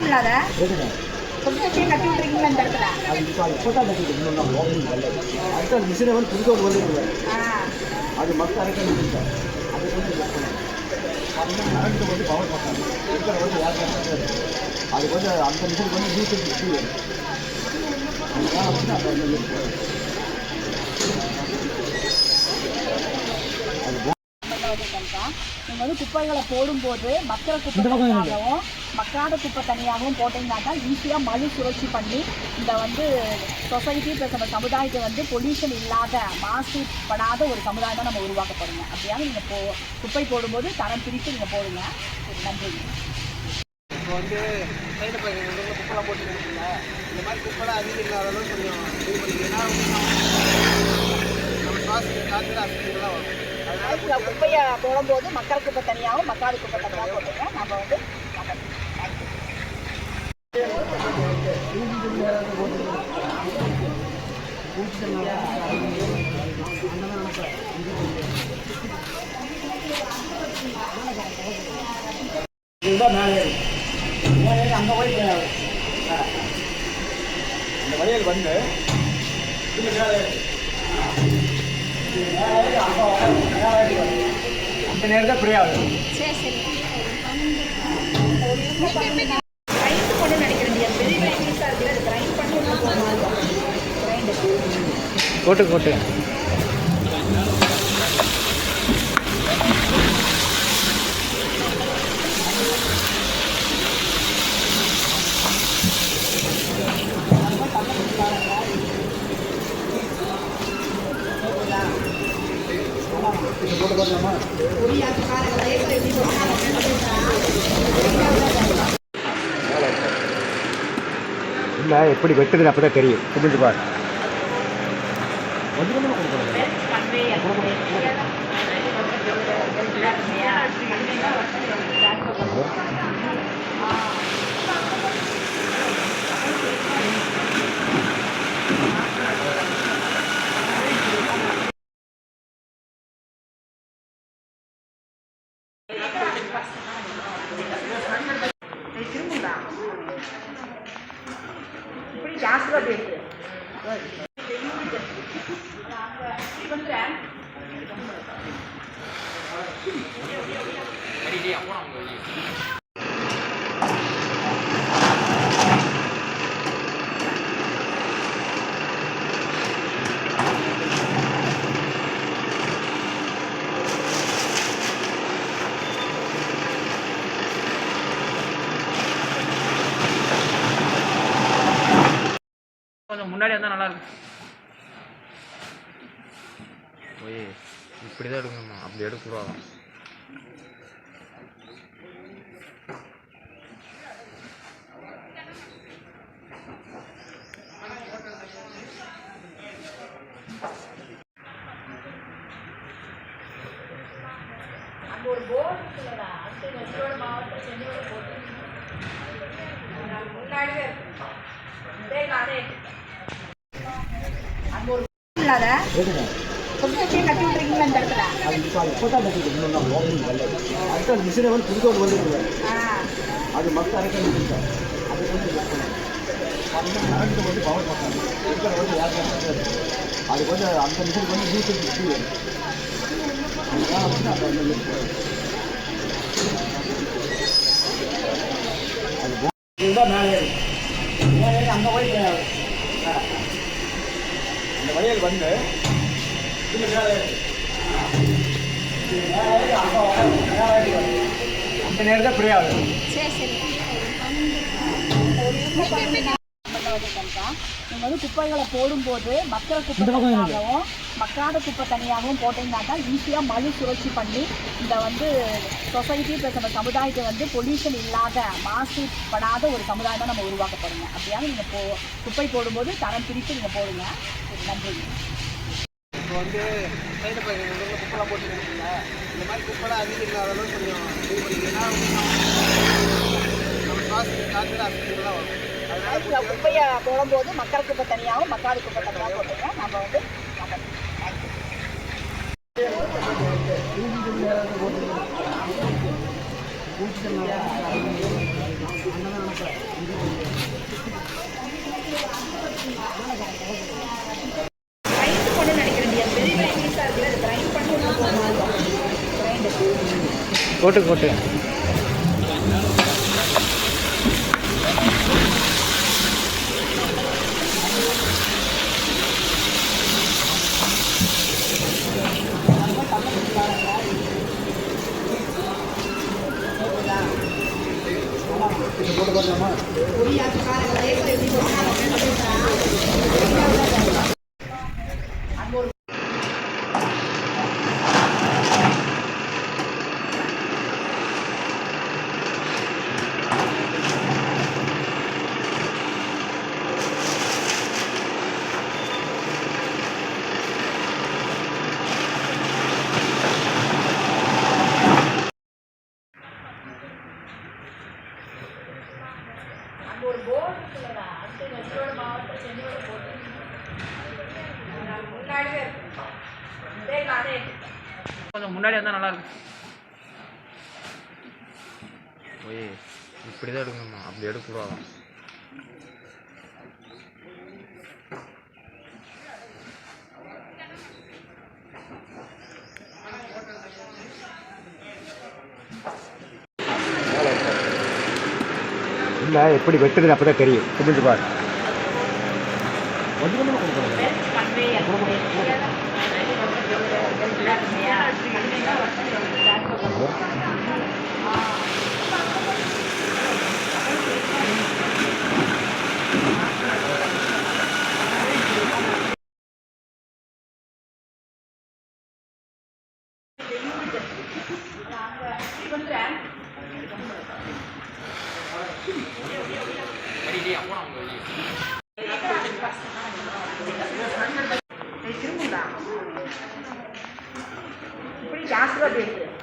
இல்லாத கொஞ்சம் கட்டி விட்டுருக்கீங்களா இந்த இடத்துல? அது இப்போ தான் கட்டிட்டு இன்னும் ஓப்பனிங் வரல. அடுத்த மிஷினை வந்து புதுக்கோடு வந்துருக்கு. அது மக்கள் அரைக்க முடியும். அது கொஞ்சம் அதுதான் கரண்ட்டு வந்து பவர் பார்த்தாங்க இருக்கிற வந்து யாருக்கும் அது கொஞ்சம் அந்த மிஷினுக்கு வந்து யூஸ் அதுதான் வந்து நீங்கள் வந்து குப்பைகளை போடும்போது மக்கிற குப்பை தனியாகவும் மக்காத குப்பை தனியாகவும் போட்டிங்கனாக்கா ஈஸியாக மறு சுழற்சி பண்ணி இந்த வந்து சொசைட்டி ப்ளஸ் நம்ம சமுதாயத்தை வந்து பொல்யூஷன் இல்லாத மாசுபடாத ஒரு சமுதாயம் தான் நம்ம உருவாக்கப்படுங்க. அப்படியாவது நீங்கள் குப்பை போடும்போது தரம் பிரித்து நீங்கள் போடுங்க. நன்றி. இப்போ வந்து சைடு குப்பைலாம் போட்டு கொடுக்குங்க. இந்த மாதிரி குப்பைலாம் அதிகம் இல்லாத அளவு கொஞ்சம் இது பண்ணிங்கன்னா நம்ம காற்று அசுத்தங்கள்லாம் வரும். அதனால குப்பையை போடும்போது மக்கள் குப்பை தனியாகவும் மக்காத குப்பை தனியாக போட்டுங்க. நம்ம வந்து இதுதான் மேலே அங்கே போய் அந்த வழியில் வந்து அந்த நேரம் தான் ஃப்ரீ ஆகுது. சரி சரி கிரைண்ட் பண்ணு நினைக்கிறேன். பெரிய கிரைண்டர்ஸாக இருக்குது. அது கிரைண்ட் பண்ணி கோட்டு கோட்டு இல்லை எப்படி வெட்டுதுன்னு அப்போ தான் தெரியும். புரிஞ்சு பாரு. இப்படி ஜாஸ்தியாக பேசு. கொஞ்சம் முன்னாடி வந்தால் நல்லா இருக்கும். போய் இப்படி தான் எடுக்கணுமா? அப்படி எடுக்கூடாது. அங்கே ஒரு போர்டு இருக்குல்லடா, அடுத்து நெல்லோட மாவட்டம் சென்னையோட போட்டு முன்னாடியே அங்கே ஒரு இல்லாத கொஞ்சம் கட்டி விட்டுருக்கீங்களா இந்த இடத்துல? அது இப்போ தான் கட்டிட்டு இன்னும் ஓப்பனிங் வரல. அடுத்த மிஷினை வந்து புதுக்கோடு வந்துருக்கு. அது மக்கள் அரைக்க முடியும். அது கொஞ்சம் அதுதான் கரண்ட்டு வந்து பவர் பார்த்தாங்க இருக்கிற வந்து யாருக்கும் அது கொஞ்சம் அந்த மிஷினுக்கு வந்து யூஸ் அதுதான் வந்து அது இதுதான் மேலே அங்கே போய் அந்த வழியில் வந்து அந்த நேரம் தான் ஃப்ரீ ஆகுது. சரி சரி நீங்கள் வந்து குப்பைகளை போடும்போது மக்கிற குப்பை தனியாகவும் மக்காத குப்பை தனியாகவும் போட்டிங்கனாக்கா ஈஸியாக மறு சுழற்சி பண்ணி இந்த வந்து சொசைட்டி ப்ளஸ் நம்ம சமுதாயத்தை வந்து பொல்யூஷன் இல்லாத மாசுபடாத ஒரு சமுதாயம் தான் நம்ம உருவாக்கப்படுங்க. அப்படியாவது நீங்கள் குப்பை போடும்போது தரம் பிரித்து நீங்கள் போடுங்க. நன்றி. இப்போ வந்து சைடு குப்பைலாம் போட்டு கொடுக்குங்க. இந்த மாதிரி குப்பைலாம் அதிகம் இல்லாத அளவு கொஞ்சம் இது பண்ணிங்கன்னா நம்ம காற்று அசுத்தங்கள்லாம் வரும். அதனால குப்பையை போடும்போது மக்கள் குப்பை தனியாகவும் மக்காத குப்பை தனியாக போட்டுங்க. நம்ம வந்து பூச்சி கிரைண்ட் பண்ணு நினைக்கிறேன். பெரிய பெரிய பீஸாக இருக்குது, அது கிரைண்ட் பண்ணி கிரைண்டு போட்டு போட்டு போட்டு பார்க்கலாமா? அங்கே ஒரு போர்டு இருக்குல்லடா, அடுத்து வெள்ளோட மாவட்டம் சென்னையோட போர்டு முன்னாடியே இருக்கு. சரி நானே கொஞ்சம் முன்னாடி வந்தால் நல்லா இருக்கும். ஓய் இப்படி தான் எடுக்கணுமா, அப்படி எடுக்கக்கூடாதான். இல்லை எப்படி வெட்டுறது அப்போ தான் தெரியும். கும்பிட்டு பாரு. கொஞ்சம் கொஞ்சமாக கொடுக்கணும். இப்படி ஜாஸ்தியாக பேசுகிறேன்.